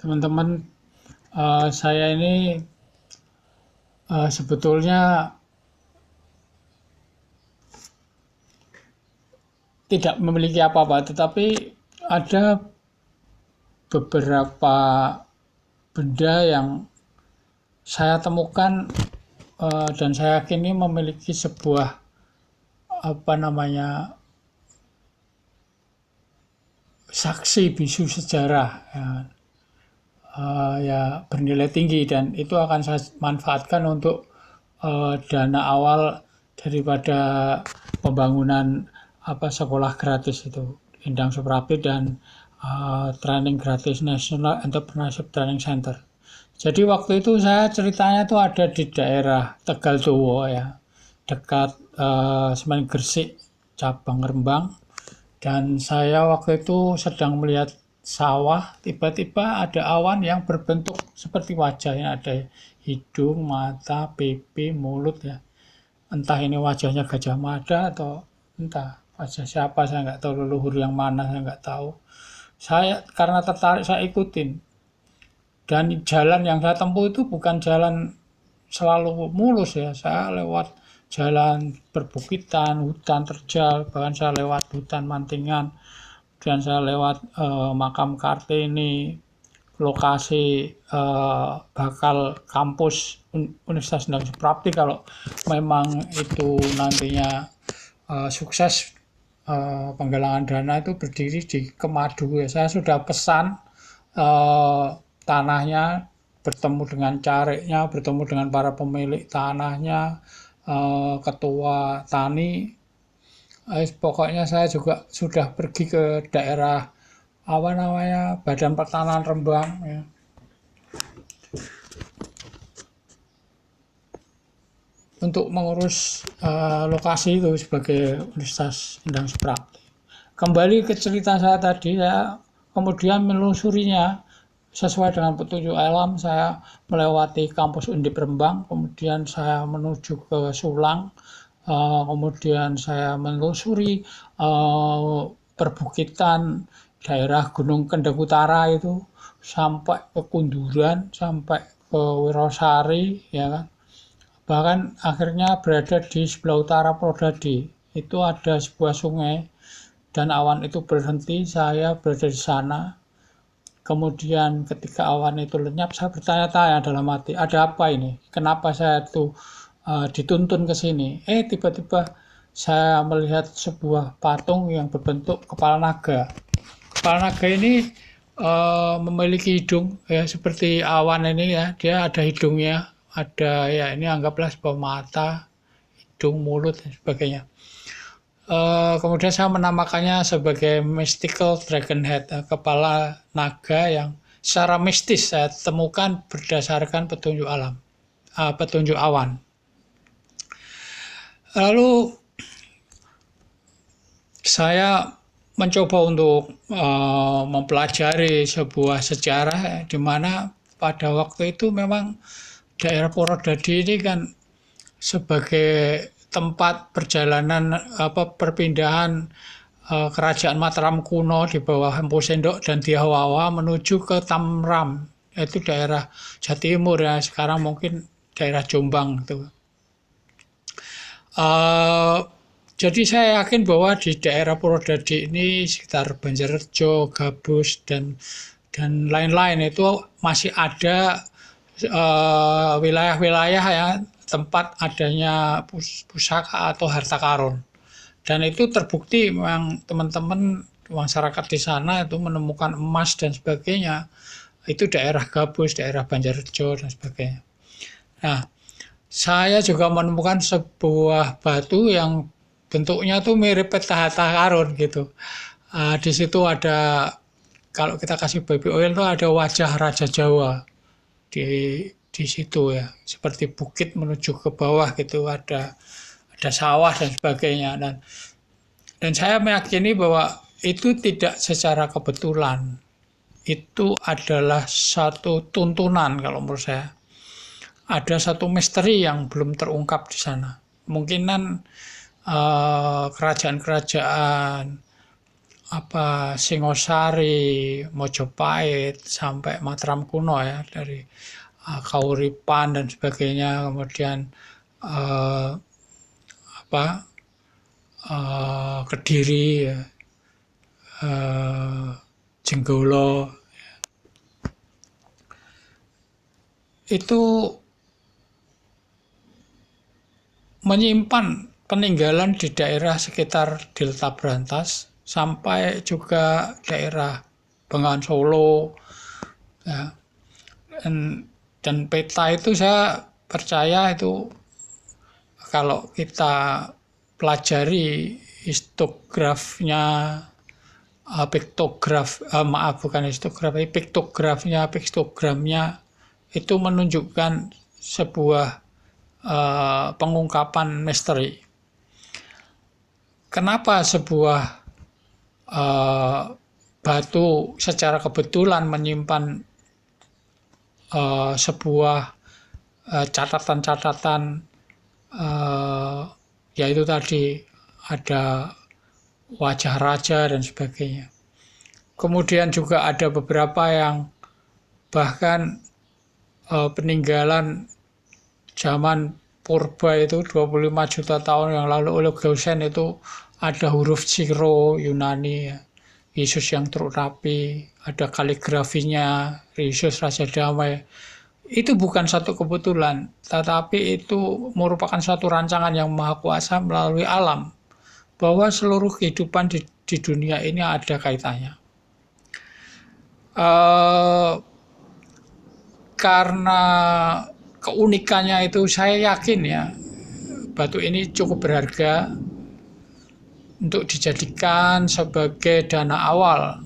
Teman-teman, saya ini sebetulnya tidak memiliki apa-apa, tetapi ada beberapa benda yang saya temukan dan saya yakini memiliki sebuah apa namanya saksi bisu sejarah ya, ya bernilai tinggi, dan itu akan saya manfaatkan untuk dana awal daripada pembangunan sekolah gratis itu, Endang Suprapti dan training gratis National Entrepreneurship Training Center. Jadi waktu itu saya ceritanya tuh ada di daerah Tegal Jowo ya, dekat Semen Gresik cabang Rembang, dan saya waktu itu sedang melihat sawah, tiba-tiba ada awan yang berbentuk seperti wajah, yang ada hidung, mata, pipi, mulut ya. Entah ini wajahnya Gajah Mada atau entah wajah siapa, saya nggak tahu, leluhur yang mana saya nggak tahu. Saya karena tertarik saya ikutin, dan jalan yang saya tempuh itu bukan jalan selalu mulus ya. Saya lewat jalan perbukitan, hutan terjal, bahkan saya lewat hutan Mantingan, dan saya lewat makam Kartini, lokasi bakal kampus Universitas Endang Suprapti kalau memang itu nantinya sukses penggalangan dana itu berdiri di Kemadu ya. Saya sudah pesan tanahnya, bertemu dengan careknya, bertemu dengan para pemilik tanahnya, ketua tani. Pokoknya saya juga sudah pergi ke daerah Badan Pertanahan Rembang ya, untuk mengurus lokasi itu sebagai Universitas Endang Suprapti. Kembali ke cerita saya tadi, saya kemudian menelusurinya sesuai dengan petunjuk alam. Saya melewati kampus Undip Rembang, kemudian saya menuju ke Sulang, kemudian saya menelusuri perbukitan daerah Gunung Kendeng Utara itu sampai ke Kunduran, sampai ke Wirosari ya kan. Bahkan akhirnya berada di sebelah utara Prodadi. Itu ada sebuah sungai dan awan itu berhenti, saya berada di sana. Kemudian ketika awan itu lenyap, saya bertanya-tanya dalam hati, ada apa ini? Kenapa saya itu dituntun ke sini? Tiba-tiba saya melihat sebuah patung yang berbentuk kepala naga. Kepala naga ini memiliki hidung ya, seperti awan ini ya, dia ada hidungnya, ada ya, ini anggaplah sebuah mata, hidung, mulut dan sebagainya. Kemudian saya menamakannya sebagai mystical dragon head, kepala naga yang secara mistis saya temukan berdasarkan petunjuk alam, petunjuk awan. Lalu saya mencoba untuk mempelajari sebuah sejarah di mana pada waktu itu memang daerah Purwodadi ini kan sebagai tempat perjalanan perpindahan kerajaan Mataram kuno di bawah Empu Sendok dan Diawawa menuju ke Tamram, yaitu daerah Jawa Timur ya, sekarang mungkin daerah Jombang itu. Jadi saya yakin bahwa di daerah Purwodadi ini sekitar Banjarrejo, Gabus dan lain-lain itu masih ada wilayah-wilayah ya, tempat adanya pusaka atau harta karun, dan itu terbukti memang teman-teman masyarakat di sana itu menemukan emas dan sebagainya. Itu daerah Gabus, daerah Banjarrejo dan sebagainya. Nah, saya juga menemukan sebuah batu yang bentuknya tuh mirip peta harta karun gitu. Di situ ada, kalau kita kasih baby oil tuh ada wajah Raja Jawa di situ ya, seperti bukit menuju ke bawah gitu, ada sawah dan sebagainya, dan saya meyakini bahwa itu tidak secara kebetulan, itu adalah satu tuntunan. Kalau menurut saya ada satu misteri yang belum terungkap di sana. Kemungkinan kerajaan-kerajaan Singosari, Mojopahit sampai Mataram kuno ya, dari Kauripan dan sebagainya, kemudian eh, apa Kediri, ya, eh, Jenggolo, itu menyimpan peninggalan di daerah sekitar Delta Brantas sampai juga daerah Bengawan Solo ya. Dan peta itu saya percaya itu kalau kita pelajari histografnya, piktogramnya itu menunjukkan sebuah pengungkapan misteri. Kenapa sebuah batu secara kebetulan menyimpan sebuah catatan-catatan, yaitu tadi ada wajah raja dan sebagainya. Kemudian juga ada beberapa yang bahkan peninggalan zaman purba itu 25 juta tahun yang lalu oleh Gaussen itu ada huruf Ciro Yunani, Yesus yang truk rapi, ada kaligrafinya, Yesus Raja Damai. Itu bukan satu kebetulan, tetapi itu merupakan satu rancangan yang maha kuasa melalui alam, bahwa seluruh kehidupan di dunia ini ada kaitannya. Karena keunikannya itu saya yakin ya, batu ini cukup berharga untuk dijadikan sebagai dana awal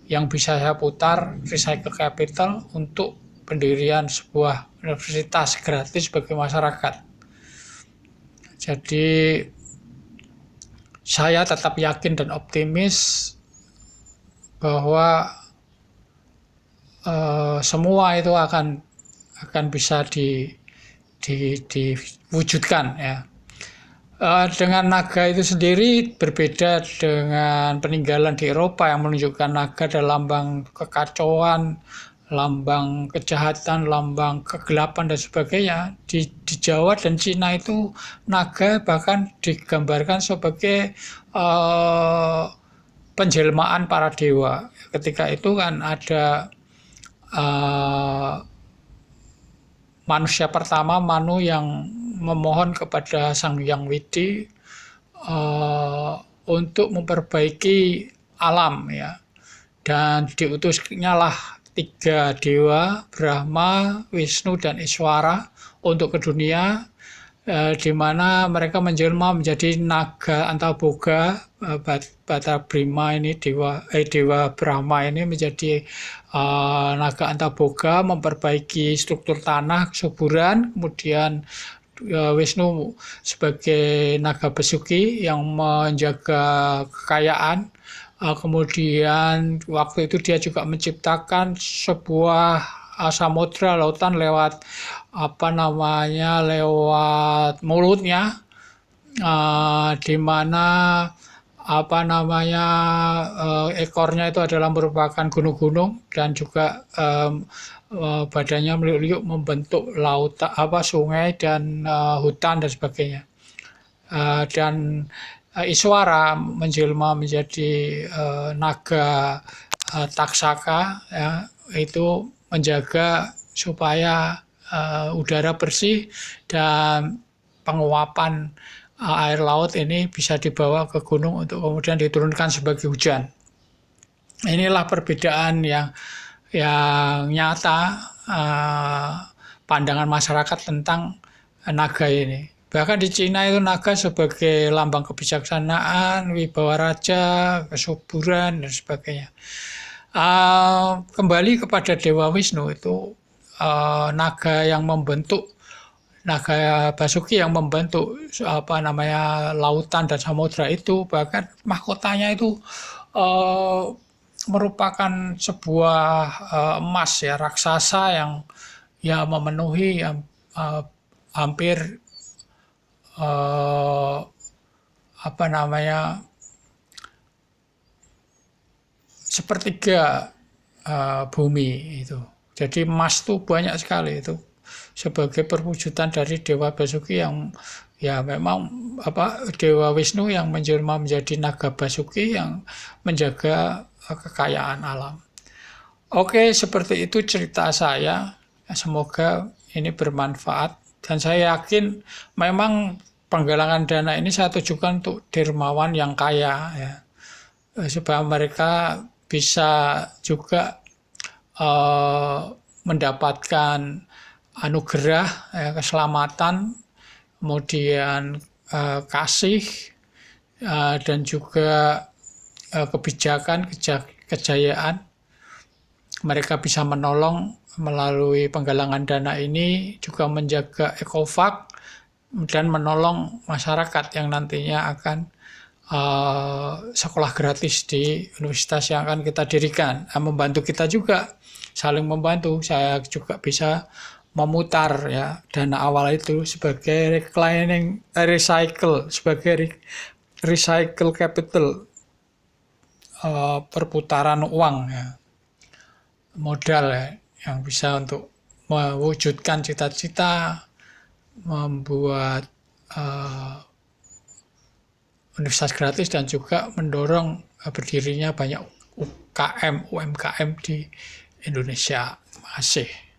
yang bisa saya putar, recycle capital, untuk pendirian sebuah universitas gratis bagi masyarakat. Jadi saya tetap yakin dan optimis bahwa semua itu akan bisa diwujudkan ya. Dengan naga itu sendiri berbeda dengan peninggalan di Eropa yang menunjukkan naga adalah lambang kekacauan, lambang kejahatan, lambang kegelapan dan sebagainya. Di Jawa dan Cina itu naga bahkan digambarkan sebagai penjelmaan para dewa. Ketika itu kan ada manusia pertama, Manu, yang memohon kepada Sang Hyang Widi untuk memperbaiki alam ya, dan diutusnya lah 3 dewa, Brahma, Wisnu dan Iswara, untuk ke dunia, di mana mereka menjelma menjadi naga Antaboga. Bata Brima ini dewa Brahma ini menjadi naga Antaboga, memperbaiki struktur tanah, kesuburan. Kemudian Wisnu sebagai naga Besuki yang menjaga kekayaan. Kemudian waktu itu dia juga menciptakan sebuah samudra, lautan, lewat lewat mulutnya, di mana ekornya itu adalah merupakan gunung-gunung, dan juga badannya meliuk-liuk membentuk sungai dan hutan dan sebagainya. Dan Iswara menjelma menjadi naga Taksaka ya, itu menjaga supaya udara bersih dan penguapan air laut ini bisa dibawa ke gunung untuk kemudian diturunkan sebagai hujan. Inilah perbedaan yang nyata pandangan masyarakat tentang naga ini. Bahkan di Cina itu naga sebagai lambang kebijaksanaan, wibawa raja, kesuburan, dan sebagainya. Kembali kepada Dewa Wisnu itu, naga yang membentuk, naga Basuki yang membentuk lautan dan samudra itu, bahkan mahkotanya itu merupakan sebuah emas ya, raksasa yang memenuhi hampir sepertiga bumi itu. Jadi emas tuh banyak sekali itu sebagai perwujudan dari Dewa Basuki yang ya memang Dewa Wisnu yang menjelma menjadi naga Basuki yang menjaga kekayaan alam. Oke, seperti itu cerita saya. Semoga ini bermanfaat dan saya yakin memang penggalangan dana ini saya tujukan untuk dermawan yang kaya ya. Supaya mereka bisa juga mendapatkan anugerah keselamatan, kemudian kasih dan juga kebijakan, kejayaan. Mereka bisa menolong melalui penggalangan dana ini juga menjaga ekofak dan menolong masyarakat yang nantinya akan sekolah gratis di universitas yang akan kita dirikan. Membantu kita juga, saling membantu. Saya juga bisa memutar ya dana awal itu sebagai recycle capital, perputaran uang ya, modal ya, yang bisa untuk mewujudkan cita-cita, membuat universitas gratis dan juga mendorong berdirinya banyak UMKM di Indonesia. Terima kasih.